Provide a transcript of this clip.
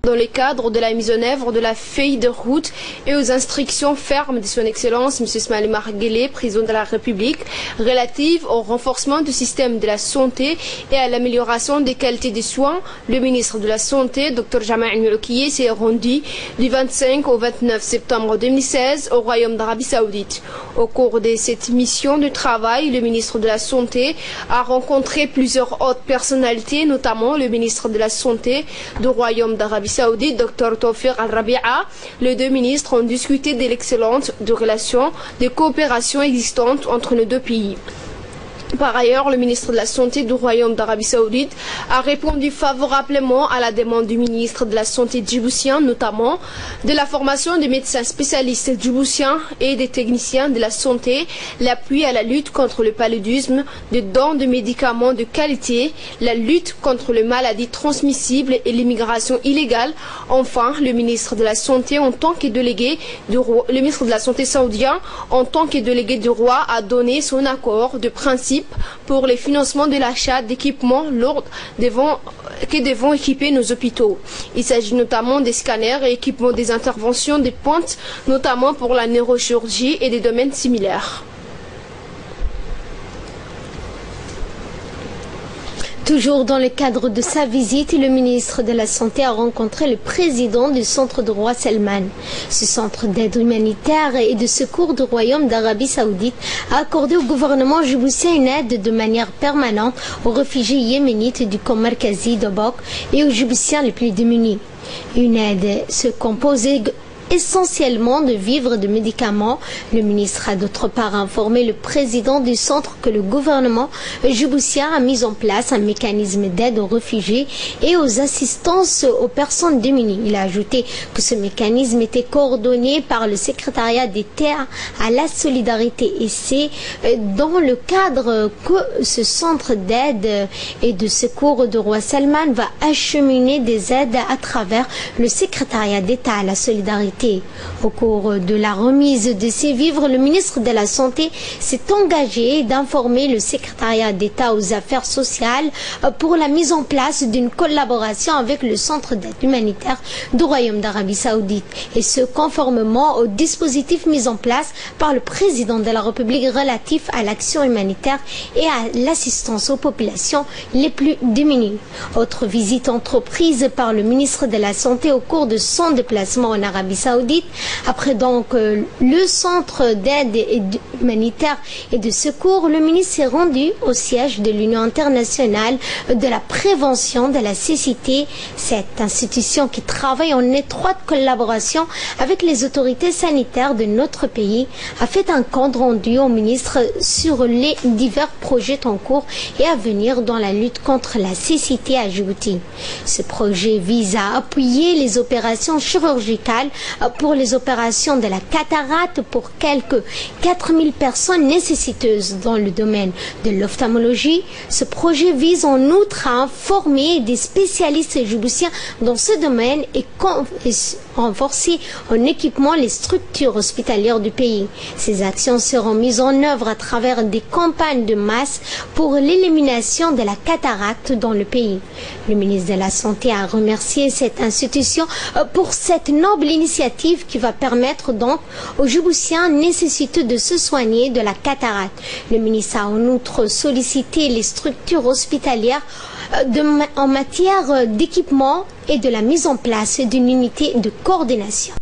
dans le cadre de la mise en œuvre de la feuille de route et aux instructions fermes de son Excellence M. Ismaël Omar Guelleh, président de la République, relatives au renforcement du système de la santé et à l'amélioration des qualités des soins. Le ministre de la Santé, Dr Jamal Al-Malokiye, s'est rendu du 25 au 29 septembre 2016 au Royaume d'Arabie Saoudite. Au cours de cette mission de travail, le ministre de la Santé a rencontré plusieurs hautes personnalités, notamment le ministre de la Santé du Royaume d'Arabie Saoudite, Dr Tawfiq Al-Rabi'a. Les deux ministres ont discuté de l'excellence des relations de coopération existantes entre nos deux pays. Par ailleurs, le ministre de la Santé du Royaume d'Arabie Saoudite a répondu favorablement à la demande du ministre de la Santé djiboutien, notamment de la formation des médecins spécialistes djiboutiens et des techniciens de la santé, l'appui à la lutte contre le paludisme, des dons de médicaments de qualité, la lutte contre les maladies transmissibles et l'immigration illégale. Enfin, le ministre de la Santé, en tant que délégué du roi, le ministre de la Santé saoudien, en tant que délégué du roi, a donné son accord de principe pour le financement de l'achat d'équipements lourds que devons équiper nos hôpitaux. Il s'agit notamment des scanners et équipements des interventions de pointe, notamment pour la neurochirurgie et des domaines similaires. Toujours dans le cadre de sa visite, le ministre de la Santé a rencontré le président du centre de Roi Salman. Ce centre d'aide humanitaire et de secours du Royaume d'Arabie Saoudite a accordé au gouvernement djiboutien une aide de manière permanente aux réfugiés yéménites du camp Markazi d'Obok et aux Djiboutiens les plus démunis. Une aide se compose essentiellement de vivres et de médicaments. Le ministre a d'autre part informé le président du centre que le gouvernement djiboutien a mis en place un mécanisme d'aide aux réfugiés et aux assistances aux personnes démunies. Il a ajouté que ce mécanisme était coordonné par le secrétariat d'État à la solidarité et c'est dans le cadre que ce centre d'aide et de secours de Roi Salman va acheminer des aides à travers le secrétariat d'État à la solidarité. Au cours de la remise de ces vivres, le ministre de la Santé s'est engagé d'informer le secrétariat d'État aux affaires sociales pour la mise en place d'une collaboration avec le centre d'aide humanitaire du Royaume d'Arabie Saoudite et ce conformément au dispositif mis en place par le président de la République relatif à l'action humanitaire et à l'assistance aux populations les plus démunies. Autre visite entreprise par le ministre de la Santé au cours de son déplacement en Arabie Saoudite. Après donc le centre d'aide humanitaire et de secours, le ministre s'est rendu au siège de l'Union internationale de la prévention de la cécité. Cette institution qui travaille en étroite collaboration avec les autorités sanitaires de notre pays a fait un compte rendu au ministre sur les divers projets en cours et à venir dans la lutte contre la cécité à Djibouti. Ce projet vise à appuyer les opérations chirurgicales pour les opérations de la cataracte pour quelques 4000 personnes nécessiteuses dans le domaine de l'ophtalmologie. Ce projet vise en outre à former des spécialistes djiboutiens dans ce domaine et renforcer en équipement les structures hospitalières du pays. Ces actions seront mises en œuvre à travers des campagnes de masse pour l'élimination de la cataracte dans le pays. Le ministre de la Santé a remercié cette institution pour cette noble initiative qui va permettre donc aux Djiboutiens nécessiteux de se soigner de la cataracte. Le ministre a en outre sollicité les structures hospitalières en matière d'équipement et de la mise en place d'une unité de coordination.